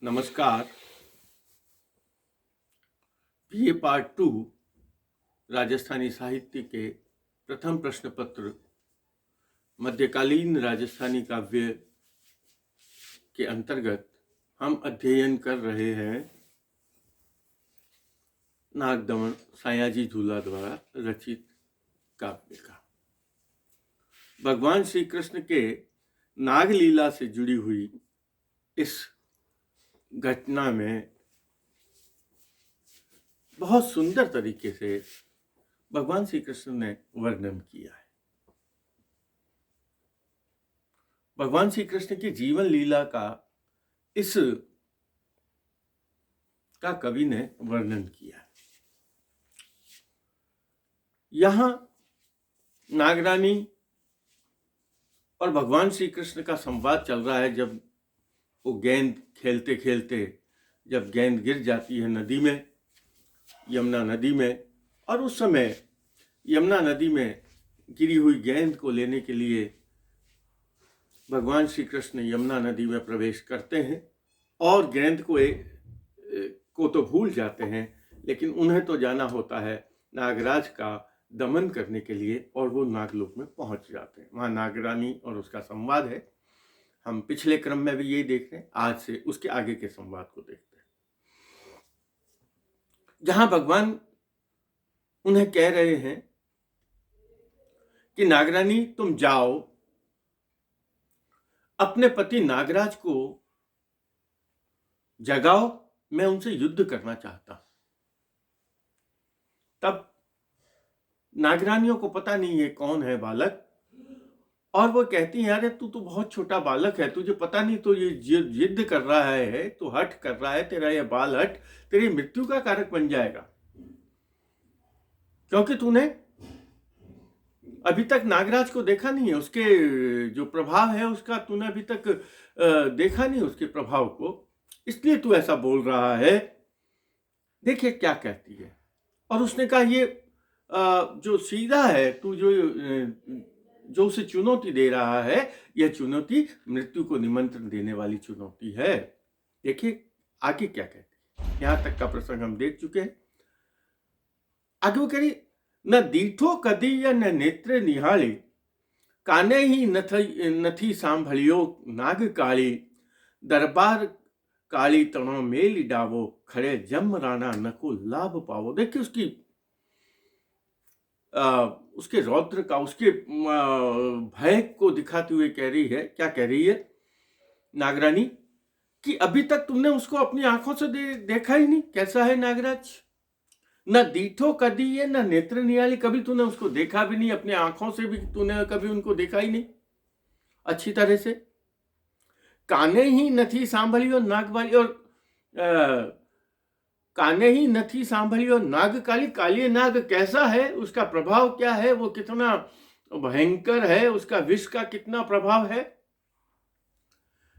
नमस्कार। ये पार्ट 2 राजस्थानी साहित्य के प्रथम प्रश्न पत्र मध्यकालीन राजस्थानी काव्य के अंतर्गत हम अध्ययन कर रहे हैं नागदमन सायाजी झूला द्वारा रचित काव्य का। भगवान श्री कृष्ण के नागलीला से जुड़ी हुई इस घटना में बहुत सुंदर तरीके से भगवान श्री कृष्ण ने वर्णन किया है। भगवान श्री कृष्ण की जीवन लीला का कवि ने वर्णन किया है। यहां नागरानी और भगवान श्री कृष्ण का संवाद चल रहा है। जब वो गेंद खेलते खेलते जब गेंद गिर जाती है नदी में, यमुना नदी में, और उस समय यमुना नदी में गिरी हुई गेंद को लेने के लिए भगवान श्री कृष्ण यमुना नदी में प्रवेश करते हैं और गेंद को तो भूल जाते हैं, लेकिन उन्हें तो जाना होता है नागराज का दमन करने के लिए, और वो नागलोक में पहुंच जाते हैं। वहाँ नागरानी और उसका संवाद है। हम पिछले क्रम में भी यही देख रहे हैं, आज से उसके आगे के संवाद को देखते हैं, जहां भगवान उन्हें कह रहे हैं कि नागरानी तुम जाओ, अपने पति नागराज को जगाओ, मैं उनसे युद्ध करना चाहता हूं। तब नागरानियों को पता नहीं है कौन है बालक, और वो कहती है अरे तू तो बहुत छोटा बालक है, तुझे पता नहीं तो ये जिद कर रहा है, तो हठ कर रहा है, तेरा ये बाल हठ तेरी मृत्यु का कारक बन जाएगा, क्योंकि तूने अभी तक नागराज को देखा नहीं है, उसके जो प्रभाव है उसका तूने अभी तक देखा नहीं उसके प्रभाव को, इसलिए तू ऐसा बोल रहा है। देखिए क्या कहती है। और उसने कहा ये जो सीधा है, तू जो उसे चुनौती दे रहा है, यह चुनौती मृत्यु को निमंत्रण देने वाली चुनौती है। देखिए आगे क्या कहती है। यहां तक का प्रसंग हम देख चुके हैं। आगे वो कह रही, न दीठो कदी या न नेत्र निहाली, काने ही नथी सांभलियो नाग काली, दरबार काली तणो मेली डावो, खड़े जम राणा नको लाभ पावो। देखिए उसके रौद्र का, उसके भय को दिखाते हुए कह रही है। क्या कह रही है नागरानी? कि अभी तक तुमने उसको अपनी आंखों से देखा ही नहीं, कैसा है नागराज। न दीठो कदी है न नेत्र नियाली, कभी तूने उसको देखा भी नहीं, अपनी आंखों से भी तूने कभी उनको देखा ही नहीं अच्छी तरह से। काने ही नथी सांभली और नागवाली, और काने ही नथी सांभली और नाग काली, काली नाग कैसा है, उसका प्रभाव क्या है, वो कितना भयंकर है, उसका विष का कितना प्रभाव है,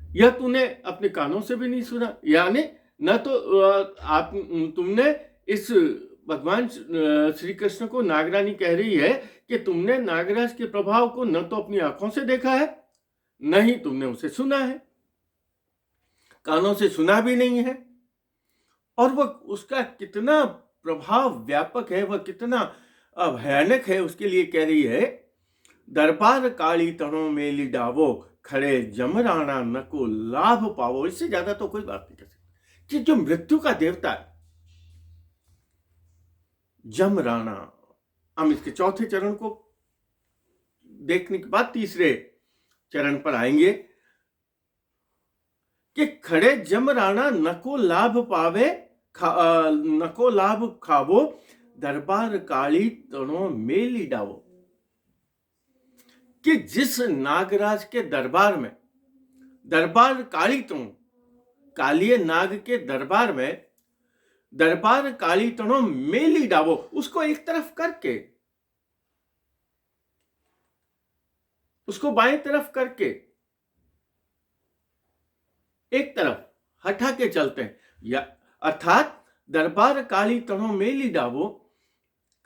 यह तूने अपने कानों से भी नहीं सुना। यानी न तो तुमने इस भगवान श्री कृष्ण को नागरानी कह रही है कि तुमने नागराज के प्रभाव को न तो अपनी आंखों से देखा है, न ही तुमने उसे सुना है, कानों से सुना भी नहीं है। और वह उसका कितना प्रभाव व्यापक है, वह कितना भयानक है, उसके लिए कह रही है दरबार काली तणों मेली डावो, खड़े जमराना नको लाभ पावो। इससे ज्यादा तो कोई बात नहीं कर सकती कि जो मृत्यु का देवता है जमराना। हम इसके चौथे चरण को देखने के बाद तीसरे चरण पर आएंगे कि खड़े जमराना नको लाभ पावे, नको लाभ खावो, दरबार काली तणों मेली डावो। कि जिस नागराज के दरबार में, दरबार काली तणों, कालिये नाग के दरबार में, दरबार काली तणों मेली डावो, उसको एक तरफ करके, उसको बाएं तरफ करके एक तरफ हटा के चलते हैं, या अर्थात दरबार काली तणों मेली डावो,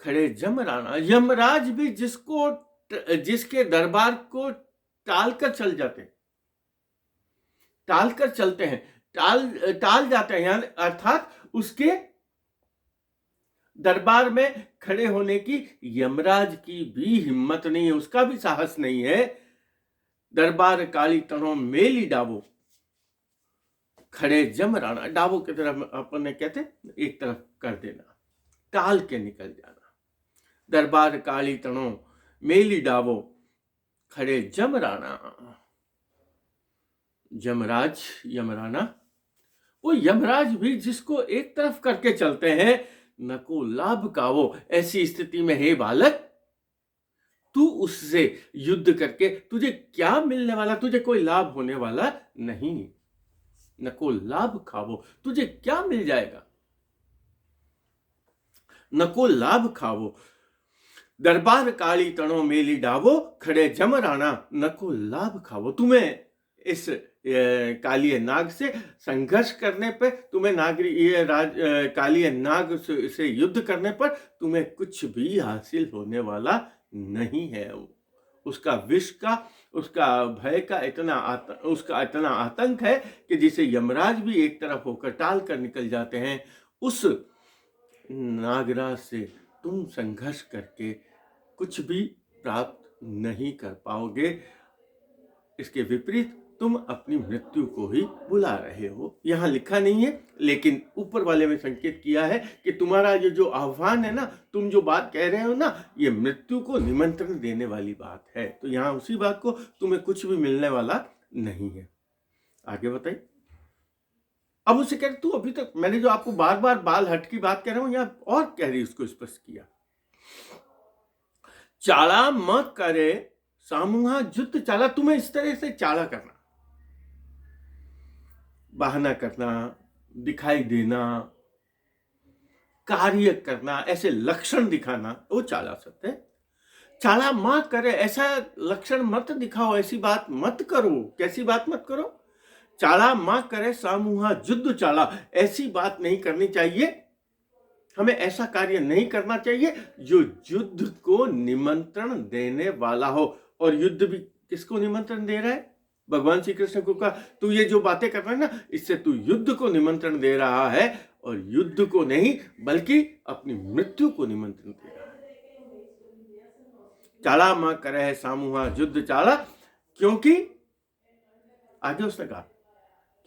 खड़े जमराना। यमराज भी जिसके दरबार को टालकर चल जाते हैं, टालकर चलते हैं, टाल जाते हैं, अर्थात उसके दरबार में खड़े होने की यमराज की भी हिम्मत नहीं है, उसका भी साहस नहीं है। दरबार काली तनो मेली डाबो, खड़े जम राणा, डाबो की तरफ अपन कहते एक तरफ कर देना, टाल के निकल जाना। दरबार काली तनो मेली डाबो, खड़े जम राणा। यमराज, यमराना, वो यमराज भी जिसको एक तरफ करके चलते हैं, न को लाभ का वो। ऐसी स्थिति में हे बालक, तू उससे युद्ध करके तुझे क्या मिलने वाला, तुझे कोई लाभ होने वाला नहीं। न को लाभ खावो, तुझे क्या मिल जाएगा, न को लाभ खावो। दरबार काली तणो मेली डावो, खड़े जम राणा, न को लाभ खावो। तुम्हें इस कालिय नाग से संघर्ष करने पर, तुम्हें कालिय नाग से युद्ध करने पर तुम्हें कुछ भी हासिल होने वाला नहीं है। उसका विष का, उसका भय का उसका इतना आतंक है कि जिसे यमराज भी एक तरफ होकर टाल कर निकल जाते हैं, उस नागराज से तुम संघर्ष करके कुछ भी प्राप्त नहीं कर पाओगे। इसके विपरीत तुम अपनी मृत्यु को ही बुला रहे हो। यहां लिखा नहीं है, लेकिन ऊपर वाले में संकेत किया है कि तुम्हारा ये जो आह्वान है ना, तुम जो बात कह रहे हो ना, ये मृत्यु को निमंत्रण देने वाली बात है। तो यहां उसी बात को, तुम्हें कुछ भी मिलने वाला नहीं है। आगे बताइए। अब उसे कह रहे, तू अभी तक मैंने जो आपको बार बार बाल हट की बात कह रहा हूं, यहां और कह रही उसको स्पष्ट किया। चाला म करे सामूहा जुत चाला, तुम्हें इस तरह से चाला करना, बहाना करना, दिखाई देना, कार्य करना, ऐसे लक्षण दिखाना, वो चाला सत्य है। चाला मां करे, ऐसा लक्षण मत दिखाओ, ऐसी बात मत करो। कैसी बात मत करो? चाला मां करे सामूहा युद्ध चाला, ऐसी बात नहीं करनी चाहिए। हमें ऐसा कार्य नहीं करना चाहिए जो युद्ध को निमंत्रण देने वाला हो। और युद्ध भी किसको निमंत्रण दे रहा है? भगवान श्री कृष्ण को कहा, तू ये जो बातें कर रहा है ना, इससे तू युद्ध को निमंत्रण दे रहा है, और युद्ध को नहीं बल्कि अपनी मृत्यु को निमंत्रण दे रहा है। चाला मां करे है सामूहा युद्ध चाला, क्योंकि आगे उसने कहा,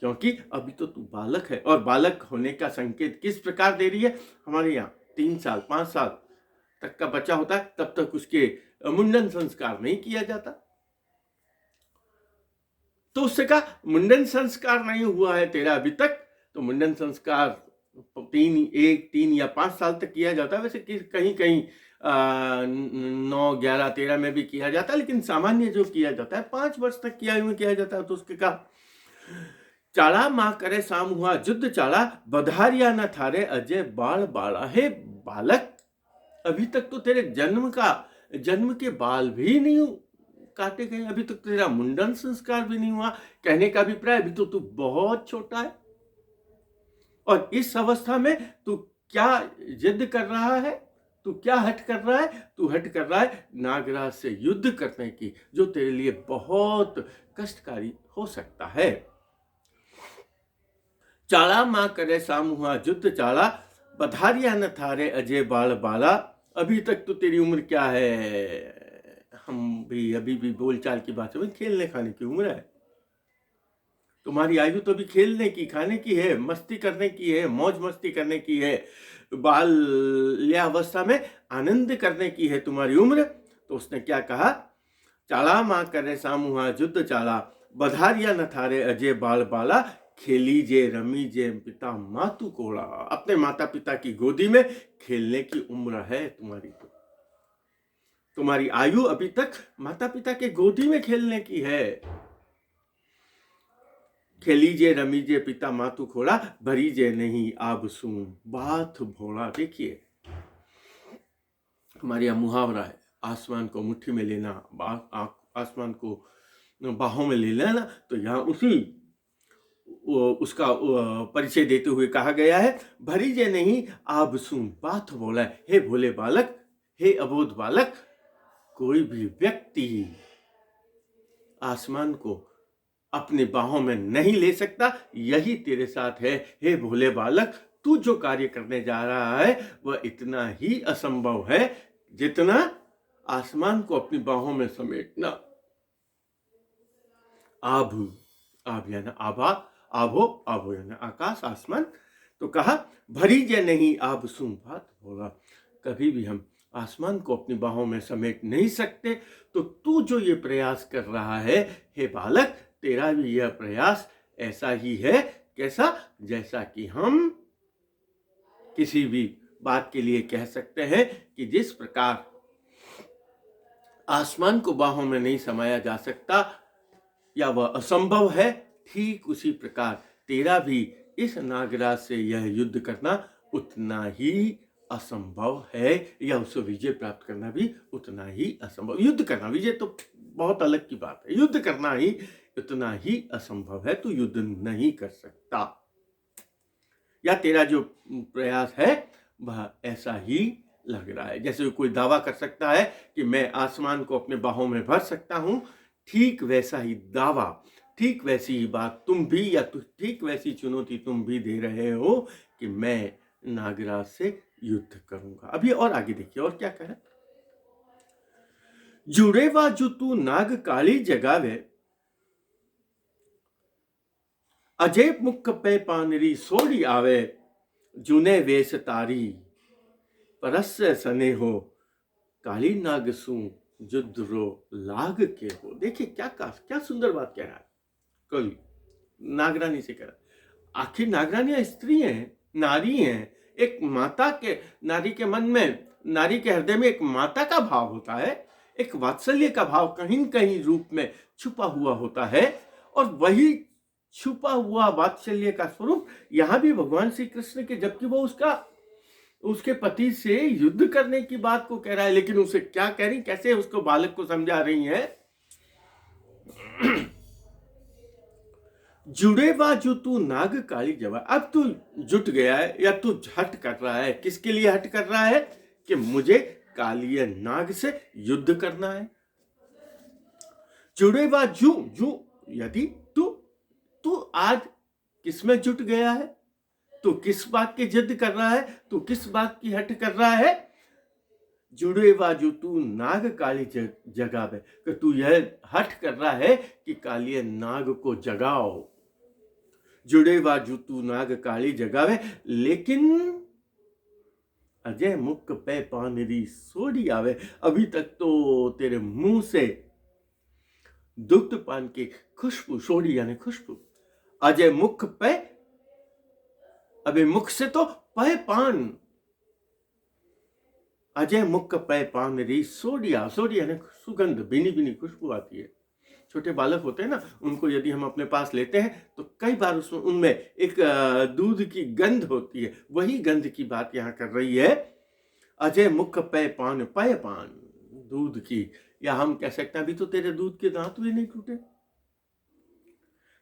क्योंकि अभी तो तू बालक है। और बालक होने का संकेत किस प्रकार दे रही है? हमारे यहाँ 3 साल 5 साल तक का बच्चा होता है, तब तक उसके मुंडन संस्कार नहीं किया जाता। तो उससे कहा, मुंडन संस्कार नहीं हुआ है तेरा अभी तक, तो मुंडन संस्कार 3 या 5 साल तक किया जाता है। वैसे कहीं कहीं 9, 11, 13 में भी किया जाता है, लेकिन सामान्य जो किया जाता है 5 वर्ष तक किया जाता है। तो उसके कहा, चाला मां करे सामूहा युद्ध चाला, बधारिया न थारे अजय बाल बाला। हे बालक, अभी तक तो तेरे जन्म के बाल भी नहीं काटे गए, अभी तक तेरा मुंडन संस्कार भी नहीं हुआ। कहने का अभिप्राय, अभी तो तू बहुत छोटा है, और इस अवस्था में तू क्या जिद कर रहा है? तू क्या हट कर रहा है? तू हट कर रहा है नागराज से युद्ध करने की, जो तेरे लिए बहुत कष्टकारी हो सकता है। चाला मां करे सामूहा युद्ध चाला, बधारिया न थारे अजय बाल बाला। अभी तक तो तेरी उम्र क्या है? हम भी अभी भी बोलचाल की बात में खेलने खाने की उम्र है। तुम्हारी आयु तो भी खेलने की, खाने की है, मस्ती करने की है, मौज मस्ती करने की है, बाल्यावस्था में आनंद करने की है तुम्हारी उम्र। तो उसने क्या कहा? चाला मां करे सामूहा युद्ध चाला, बधारिया न थारे अजय बाल बाला, खेलीजे रमीजे पिता मातु कोड़ा। अपने माता पिता की गोदी में खेलने की उम्र है तुम्हारी। तो तुम्हारी आयु अभी तक माता पिता के गोदी में खेलने की है। खेलीजे रमीजे पिता मातु खोड़ा, भरीजे नहीं आब सूं बाथ भोड़ा। देखिए, हमारे यहाँ मुहावरा है, आसमान को मुट्ठी में लेना, आसमान को बाहों में ले लेना। तो यहाँ उसका परिचय देते हुए कहा गया है, भरीजे नहीं आब सूं बाथ भोला। हे भोले बालक, हे अबोध बालक, कोई भी व्यक्ति आसमान को अपनी बाहों में नहीं ले सकता। यही तेरे साथ है हे भोले बालक। तू जो कार्य करने जा रहा है वह इतना ही असंभव है जितना आसमान को अपनी बाहों में समेटना। आभ, आभ यानी आभा, आभो, आभो यानी आकाश, आसमान। तो कहा भरी जे नहीं आभ सू बात होगा। कभी भी हम आसमान को अपनी बाहों में समेट नहीं सकते। तो तू जो ये प्रयास कर रहा है हे बालक, तेरा भी यह प्रयास ऐसा ही है। कैसा? जैसा कि हम किसी भी बात के लिए कह सकते हैं कि जिस प्रकार आसमान को बाहों में नहीं समाया जा सकता या वह असंभव है, ठीक उसी प्रकार तेरा भी इस नागराज से यह युद्ध करना उतना ही असंभव है, या उससे विजय प्राप्त करना भी उतना ही असंभव। युद्ध करना, विजय तो बहुत अलग की बात है, युद्ध करना ही उतना ही असंभव है। तू युद्ध नहीं कर सकता, या तेरा जो प्रयास है वह ऐसा ही लग रहा है। जैसे कोई दावा कर सकता है कि मैं आसमान को अपने बाहों में भर सकता हूं, ठीक वैसा ही दावा, ठीक वैसी ही बात तुम भी, या ठीक वैसी चुनौती तुम भी दे रहे हो कि मैं नागराज से युद्ध करूंगा। अभी और आगे देखिए और क्या कह रहा है। जुड़ेवा जो तू नाग काली जगावे, अजय मुख पे पानरी सोड़ी आवे, जुने वेश तारी परस्य सने हो, काली नाग सू जुद्ध रो लाग के हो। देखिए क्या सुंदर बात कह रहा है कवि, नागरानी से कह रहा है। आखिर नागरानियां स्त्री हैं, नारी हैं। एक माता के, नारी के मन में, नारी के हृदय में एक माता का भाव होता है, एक वात्सल्य का भाव कहीं न कहीं रूप में छुपा हुआ होता है। और वही छुपा हुआ वात्सल्य का स्वरूप यहां भी भगवान श्री कृष्ण के, जबकि वो उसके पति से युद्ध करने की बात को कह रहा है, लेकिन उसे क्या कह रही, कैसे उसको बालक को समझा रही है। जुड़े बाजू तू नाग काली जवा। अब तू जुट गया है, या तू हट कर रहा है। किसके लिए हट कर रहा है? कि मुझे कालिय नाग से युद्ध करना है। जुड़े बाजू, जू यदि तू आज किसमें जुट गया है? तू किस बात की जिद कर रहा है? तू किस बात की हट कर रहा है? जुड़े बाजू तू नाग काली जगावे, कि तू यह हट कर रहा है कि कालिय नाग को जगाओ। जुड़े बाजू तू नाग काली जगावे, लेकिन अजय मुख पे पानरी सोड़ी आवे। अभी तक तो तेरे मुंह से दुग्ध पान की खुशबू, सोड़ी यानी खुशबू, अजय मुख पे, अबे मुख से तो पय पान, अजय मुख पय पान री सोडिया, सोडिया यानी सुगंध, बिनी बिनी खुशबू आती है। छोटे बालक होते हैं ना, उनको यदि हम अपने पास लेते हैं तो कई बार उसमें उनमें एक दूध की गंध होती है। वही गंध की बात यहाँ कर रही है। अजय मुख पय पान, पय पान दूध की, या हम कह सकते हैं अभी तो तेरे दूध के दांत भी नहीं टूटे।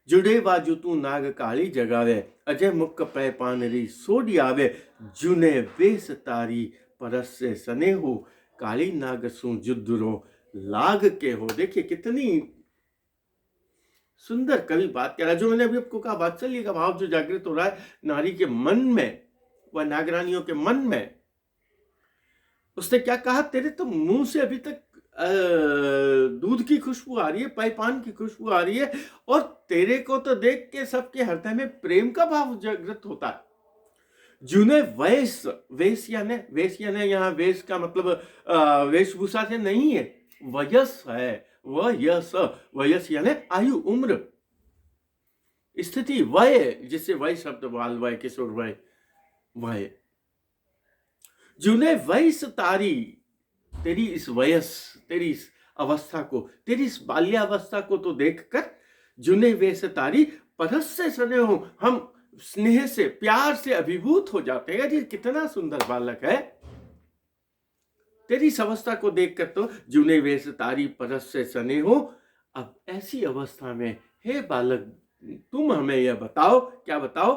जुड़े बाजू तू नाग काली जगावे, अजय मुख पय पान री सोडी आवे, जुने वेश तारी परस से सने हो, काली नाग सू जुद्रो लाग के हो। देखिए कितनी सुंदर कवि बात कह रहा है। जो मैंने अभी आपको कहा, वात्सल्य का भाव जो जागृत हो रहा है नारी के मन में, वह नागरानियों के मन में, उसने क्या कहा, तेरे तो मुंह से अभी तक दूध की खुशबू आ रही है, पान की खुशबू आ रही है, और तेरे को तो देख के सबके हृदय में प्रेम का भाव जागृत होता है। जुने वेश, वेश यानी यहाँ वेश का मतलब वेशभूषा से नहीं है, वयस है। वयस, वयस यानी आयु, उम्र, स्थिति, वय, जिससे वय शब्द, बाल वय, किशोर वय, वय। जुने वयस तारी, तेरी इस वयस, तेरी इस अवस्था को, तेरी इस बाल्यावस्था को तो देखकर, जुने वेश तारी परस से सने हो, हम स्नेह से, प्यार से अभिभूत हो जाते हैं। ये कितना सुंदर बालक है। तेरी इस अवस्था को देखकर तो जुने वेश तारी परस से सने हो। अब ऐसी अवस्था में हे बालक, तुम हमें यह बताओ, क्या बताओ,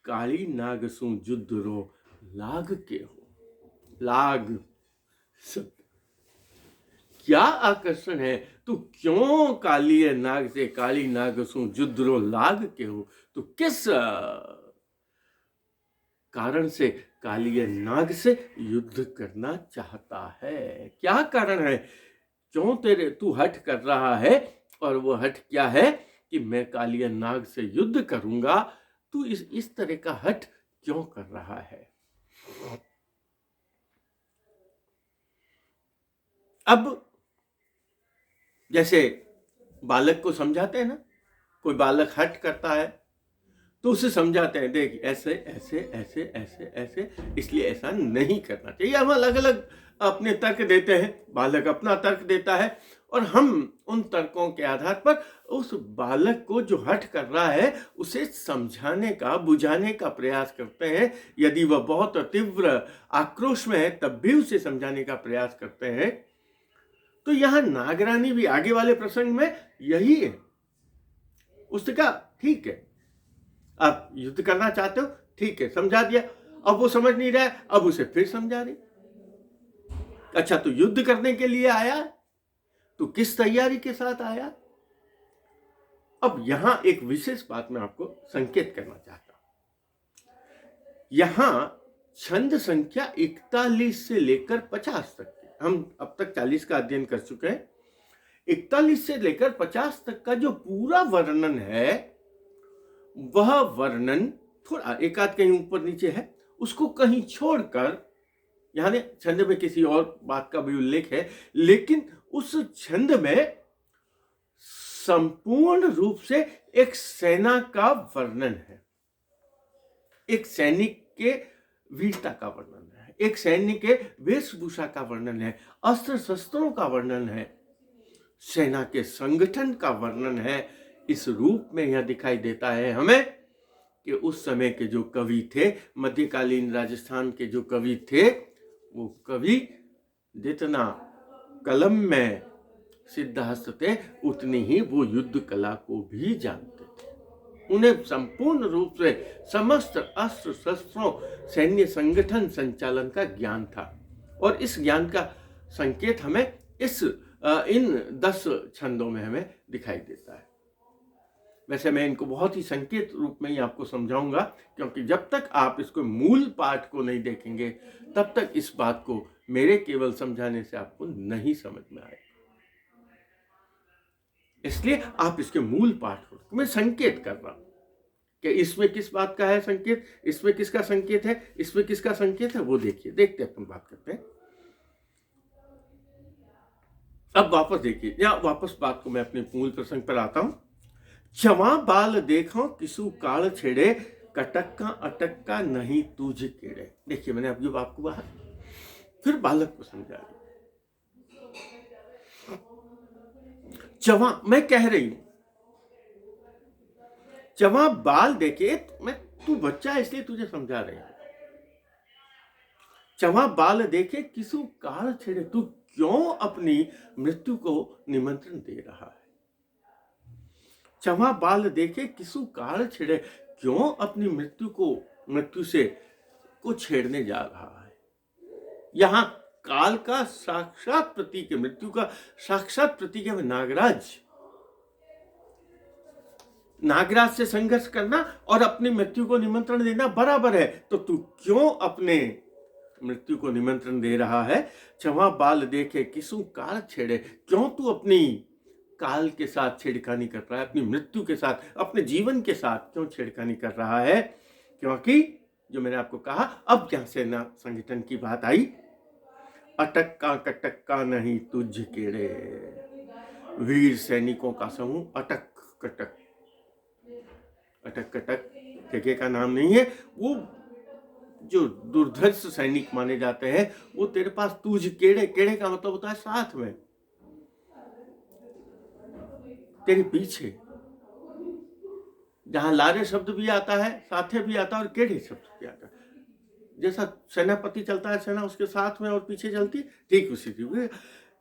काली नाग सु जुद्ध रो लाग के हो। लाग क्या आकर्षण है, तू क्यों कालिए नाग से काली नाग सु जुद्रो लाग के हो, तू किस कारण से कालिए नाग से युद्ध करना चाहता है, क्या कारण है, क्यों तू हठ कर रहा है, और वो हठ क्या है कि मैं कालिया नाग से युद्ध करूंगा, तू इस तरह का हठ क्यों कर रहा है। अब जैसे बालक को समझाते हैं ना, कोई बालक हठ करता है तो उसे समझाते हैं, देख ऐसे ऐसे ऐसे ऐसे ऐसे, इसलिए ऐसा नहीं करना चाहिए। हम अलग अलग अपने तर्क देते हैं, बालक अपना तर्क देता है, और हम उन तर्कों के आधार पर उस बालक को जो हठ कर रहा है उसे समझाने का, बुझाने का प्रयास करते हैं। यदि वह बहुत तीव्र आक्रोश में है तब भी उसे समझाने का प्रयास करते हैं। तो यहां नागरानी भी आगे वाले प्रसंग में यही है। उसने कहा ठीक है, आप युद्ध करना चाहते हो, ठीक है, समझा दिया। अब वो समझ नहीं रहा है, अब उसे फिर समझा रही। अच्छा, तो युद्ध करने के लिए आया, तो किस तैयारी के साथ आया। अब यहां एक विशेष बात मैं आपको संकेत करना चाहता हूं। यहां छंद संख्या 41 से लेकर 50 तक, हम अब तक 40 का अध्ययन कर चुके हैं। 41 से लेकर 50 तक का जो पूरा वर्णन है, वह वर्णन थोड़ा एक आध कहीं ऊपर नीचे है, उसको कहीं छोड़कर, यानी छंद में किसी और बात का भी उल्लेख है, लेकिन उस छंद में संपूर्ण रूप से एक सेना का वर्णन है, एक सैनिक के वीरता का वर्णन है, एक सैनिक के वेशभूषा का वर्णन है, अस्त्र शस्त्रों का वर्णन है, सेना के संगठन का वर्णन है। इस रूप में यह दिखाई देता है हमें कि उस समय के जो कवि थे, मध्यकालीन राजस्थान के जो कवि थे, वो कवि जितना कलम में सिद्धहस्त थे, उतनी ही वो युद्ध कला को भी जानते थे। उन्हें संपूर्ण रूप से समस्त अस्त्र शस्त्रों, सैन्य संगठन संचालन का ज्ञान था, और इस ज्ञान का संकेत हमें इन 10 छंदों में हमें दिखाई देता है। वैसे मैं इनको बहुत ही संकेत रूप में ही आपको समझाऊंगा, क्योंकि जब तक आप इसको मूल पाठ को नहीं देखेंगे तब तक इस बात को मेरे केवल समझाने से आपको नहीं समझ में आएगा। इसलिए आप इसके मूल पाठ को मैं संकेत कर रहा हूं कि इसमें किस बात का है संकेत, इसमें किसका संकेत है, इसमें किसका संकेत है, वो देखिए, देखते अपन बात करते हैं। अब वापस देखिए, या वापस बात को मैं अपने मूल प्रसंग पर आता हूं। चवा बाल देखो किसु काल छेड़े, कटक्का अटक्का नहीं तुझ केड़े। देखिए, मैंने अभी आपको कहा, फिर बालक को समझा दिया। चवा, मैं कह रही हूं, चवा बाल देखे, मैं तू बच्चा है इसलिए तुझे समझा रही हूं। चवा बाल देखे किसु काल छेड़े, तू क्यों अपनी मृत्यु को निमंत्रण दे रहा है। चवा बाल देखे किसु काल छेड़े, क्यों अपनी मृत्यु से को छेड़ने जा रहा है। यहां काल का साक्षात प्रतीक है, मृत्यु का साक्षात प्रतीक है नागराज। नागराज से संघर्ष करना और अपनी मृत्यु को निमंत्रण देना बराबर है, तो तू क्यों अपने मृत्यु को निमंत्रण दे रहा है। चवा बाल देखे किसु काल छेड़े, क्यों तू अपनी काल के साथ छेड़खानी कर रहा है, अपनी मृत्यु के साथ, अपने जीवन के साथ क्यों छेड़खानी कर रहा है। क्योंकि जो मैंने आपको कहा, अब क्या सेना संगठन की बात आई, अटक्का कटक्का नहीं तुझ केड़े, वीर सैनिकों का समूह अटक कटक, अटक कटक ठेके का नाम नहीं है, वो जो दुर्धर्ष सैनिक माने जाते हैं, वो तेरे पास तुझ केड़े, केड़े का मतलब होता है साथ में, तेरे पीछे। जहां लारे शब्द भी आता है, साथे भी आता है, और केड़े शब्द भी आता है। जैसा सेनापति चलता है, सेना उसके साथ में और पीछे चलती, ठीक उसी थी।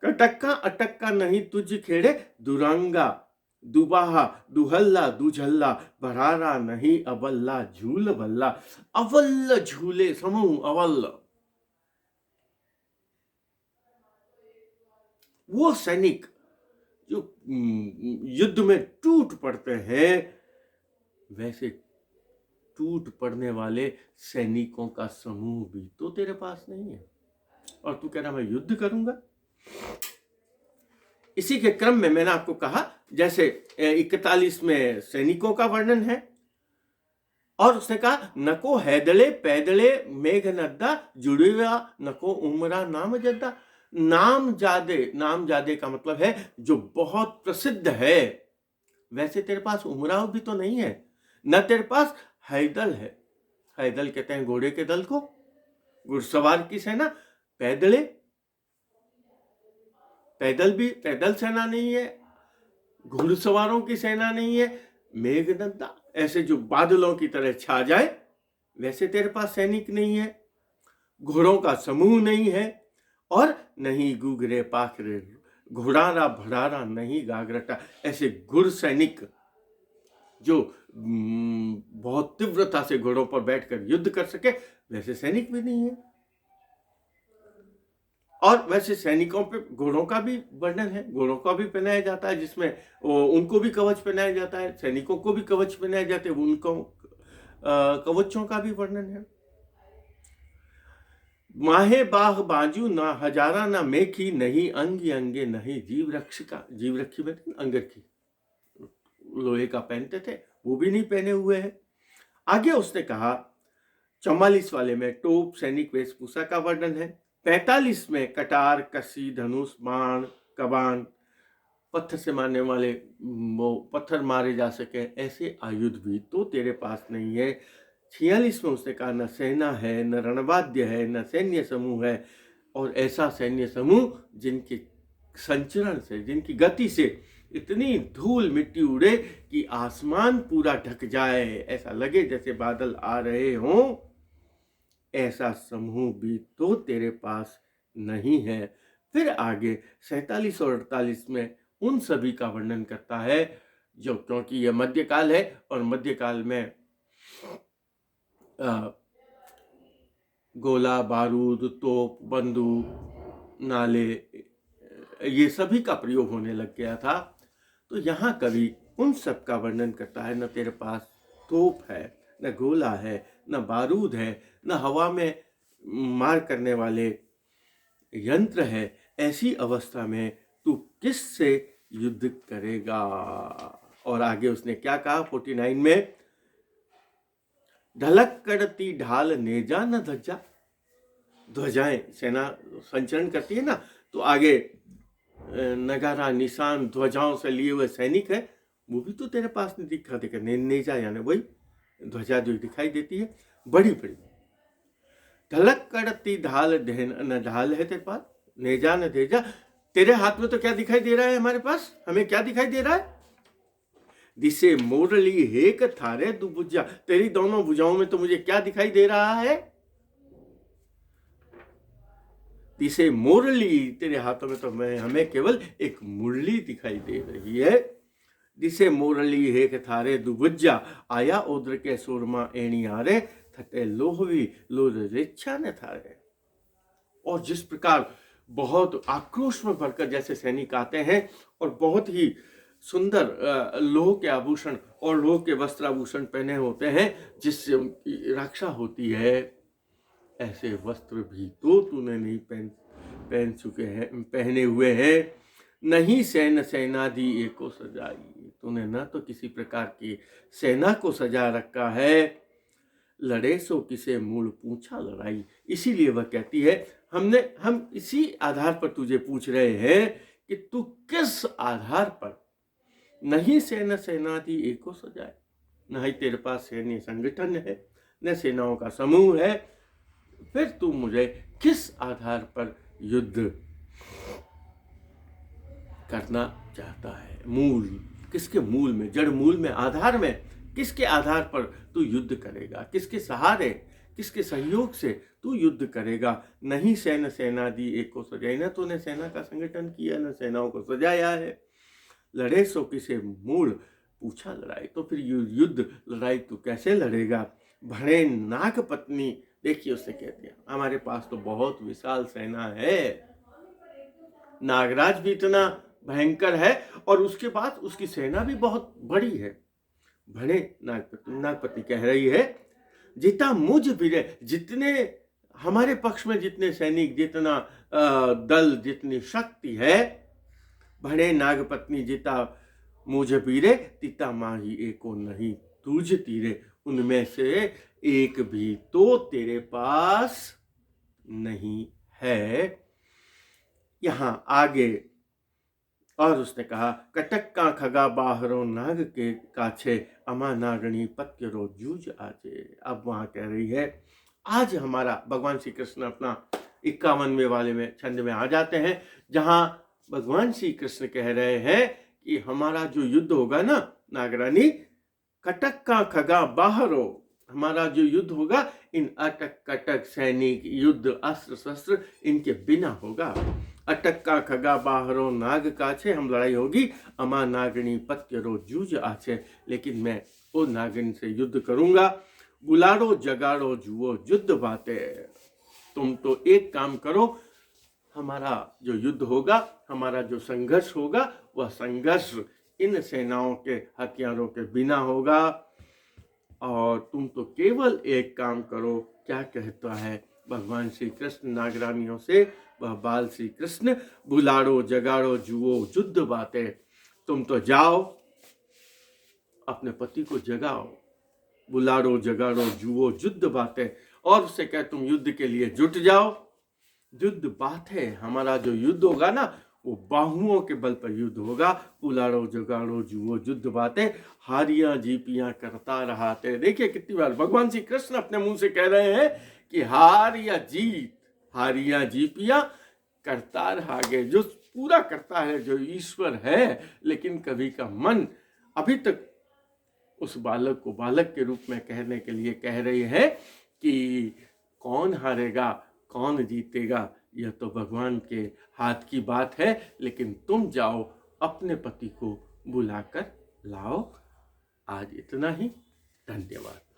कटक्का अटक्का नहीं तुझ खेड़े, दुरंगा दुबाहा दुहल्ला दुझल्ला, भरारा नहीं अवल्ला झूल भल्ला, अवल्ल झूले समूह अवल्ल। वो सैनिक जो युद्ध में टूट पड़ते हैं, वैसे टूट पड़ने वाले सैनिकों का समूह भी तो तेरे पास नहीं है, और तू कह रहा मैं युद्ध करूंगा। इसी के क्रम में मैंने आपको कहा, जैसे 41 में सैनिकों का वर्णन है, और उसने कहा नको हैदले पैदले मेघ नद्दा जुड़िया नको उमरा नाम जद्दा। नाम जादे का मतलब है जो बहुत प्रसिद्ध है, वैसे तेरे पास उमराव भी तो नहीं है, न तेरे पास हैदल है। हैदल कहते हैं घोड़े के दल को, घुड़सवार की सेना। पैदल सेना नहीं है, घुड़सवारों की सेना नहीं है। मेघनद्दा, ऐसे जो बादलों की तरह छा जाए, वैसे तेरे पास सैनिक नहीं है, घोड़ों का समूह नहीं है, और नहीं गुगरे पाखरे, घोड़ारा भड़ारा नहीं गागरटा, ऐसे घुड़ सैनिक जो बहुत तीव्रता से घोड़ों पर बैठकर युद्ध कर सके, वैसे सैनिक भी नहीं है। और वैसे सैनिकों पे घोड़ों का भी वर्णन है, घोड़ों का भी पहनाया जाता है, जिसमें उनको भी कवच पहनाया जाता है, सैनिकों को भी कवच पहनाए जाते हैं, उनको कवचों का भी वर्णन है। माहे बाह बाजू ना हजारा ना मेखी, नहीं अंगी अंगे नहीं जीव रक्षिका। जीव रक्षी में अंगरखी लोहे का पहनते थे, वो भी नहीं पहने हुए हैं। आगे उसने कहा 44 वाले में टोप सैनिक वेशभूषा का वर्णन है। 45 में कटार कसी धनुष बाण कबान, पत्थर से मारने वाले, वो पत्थर मारे जा सके ऐसे आयुध भी तो तेरे पास नहीं है। 46 में उसने कहा न सेना है, न रणवाद्य है, न सैन्य समूह है, और ऐसा सैन्य समूह जिनके संचरण से, जिनकी गति से इतनी धूल मिट्टी उड़े कि आसमान पूरा ढक जाए, ऐसा लगे जैसे बादल आ रहे हों, ऐसा समूह भी तो तेरे पास नहीं है। फिर आगे 47 और 48 में उन सभी का वर्णन करता है जो, क्योंकि यह मध्यकाल है, और मध्यकाल में गोला बारूद तोप बंदूक नाले ये सभी का प्रयोग होने लग गया था। तो यहाँ कवि उन सब का वर्णन करता है, न तेरे पास तोप है, न गोला है, न बारूद है, न हवा में मार करने वाले यंत्र है, ऐसी अवस्था में तू किससे युद्ध करेगा। और आगे उसने क्या कहा 49 में, ढलक करती ढाल नेजा न ध्वजा। ध्वजाएं सेना संचरण करती है ना, तो आगे नगारा निशान ध्वजाओं से लिए हुए सैनिक है, वो भी तो तेरे पास नहीं दिखा देगा। नेजा यानी वही ध्वजा जो दिखाई देती है, बड़ी बड़ी। ढलक करती ढाल न ढाल है तेरे पास, नेजा न धेजा। तेरे हाथ में तो क्या दिखाई दे रहा है, हमारे पास हमें क्या दिखाई दे रहा है, दिसे मोरली हेक थारे दुभुजा। तेरी दोनों भुजाओं में तो मुझे क्या दिखाई दे रहा है, दिसे मोरली, तेरे हाथों में तो हमें केवल एक मुरली दिखाई दे रही है। दिसे मोरली हेक थारे दुभुजा, आया उद्र के सुरमा एणी आरे, थटे लोहवी लोर रेच्छा ने थारे। और जिस प्रकार बहुत आक्रोश में भरकर जैसे सैनिक आते हैं और बहुत ही सुंदर लोह के आभूषण और लोह के वस्त्राभूषण पहने होते हैं जिससे उनकी रक्षा होती है, ऐसे वस्त्र भी तो तूने नहीं पहन चुके हैं, पहने हुए हैं। नहीं सेना दी एको सजाई, तूने ना तो किसी प्रकार की सेना को सजा रखा है। लड़े सो किसे मूल पूछा लड़ाई, इसीलिए वह कहती है हम इसी आधार पर तुझे पूछ रहे हैं कि तू किस आधार पर, नहीं सेना दी एको सजाए, न ही तेरे पास सैन्य संगठन है, न सेनाओं का समूह है, फिर तू मुझे किस आधार पर युद्ध करना चाहता है। मूल, किसके मूल में, जड़ मूल में, आधार में, किसके आधार पर तू युद्ध करेगा, किसके सहारे, किसके सहयोग से तू युद्ध करेगा। नहीं सेना दी एक को सजाई, न तूने सेना का संगठन किया, न सेनाओं को सजाया है। लड़े सो किसे मूल पूछा लड़ाई, तो फिर युद्ध लड़ाई तू कैसे लड़ेगा। भड़े नाग पत्नी, देखिए उससे कहते हैं हमारे पास तो बहुत विशाल सेना है, नागराज भी इतना भयंकर है और उसके बाद उसकी सेना भी बहुत बड़ी है। भले नागपत्नी कह रही है, जितना मुझ वीरे, जितने हमारे पक्ष में जितने सैनिक, जितना दल, जितनी शक्ति है, भले नागपत्नी जिता मुझ वीरे, तिता माही एको नहीं तुझ तीरे, उनमें से एक भी तो तेरे पास नहीं है। यहां आगे और उसने कहा, कटक का खगा बाहरो नाग के काछे, अमा नागणी पत्यरो जूझ आजे। अब वहां कह रही है, आज हमारा भगवान श्री कृष्ण अपना 51वें वाले में छंद में आ जाते हैं, जहां भगवान श्री कृष्ण कह रहे हैं कि हमारा जो युद्ध होगा ना नागरानी, कटक का खगा बाहरो, हमारा जो युद्ध होगा इन अटक कटक सैनिक, युद्ध, अस्त्र शस्त्र इनके बिना होगा। अटक का खगा बाहरो नाग काछे, हम लड़ाई होगी, अमा नागणी पत्यरो जूझ आछे, लेकिन मैं वो नागिन से युद्ध करूंगा। बुलाड़ो जगाड़ो जुओ युद्ध बाते, तुम तो एक काम करो, हमारा जो युद्ध होगा, हमारा जो संघर्ष होगा, वह संघर्ष इन सेनाओं के हथियारों के बिना होगा। और तुम तो केवल एक काम करो। क्या कहता है भगवान श्री कृष्ण नागरानियों से? वह बाल श्री कृष्ण, बुलाड़ो जगाड़ो जुओ युद्ध बातें, तुम तो जाओ अपने पति को जगाओ, बुलाड़ो जगाड़ो जुओ युद्ध बातें, और उससे कह तुम युद्ध के लिए जुट जाओ। युद्ध बात है, हमारा जो युद्ध होगा ना वो बाहुओं के बल पर युद्ध होगा। बुलाड़ो जगाड़ो जुओ युद्ध बातें, हारियां जीपियां करता रहाते। देखिए कितनी बार भगवान श्री कृष्ण अपने मुंह से कह रहे हैं कि हार या जीत, हारियां जीपियां करता रहागे। जो पूरा करता है जो ईश्वर है, लेकिन कभी का मन अभी तक उस बालक को बालक के रूप में कहने के लिए कह रही है कि कौन हारेगा कौन जीतेगा, यह तो भगवान के हाथ की बात है, लेकिन तुम जाओ अपने पति को बुलाकर लाओ। आज इतना ही, धन्यवाद।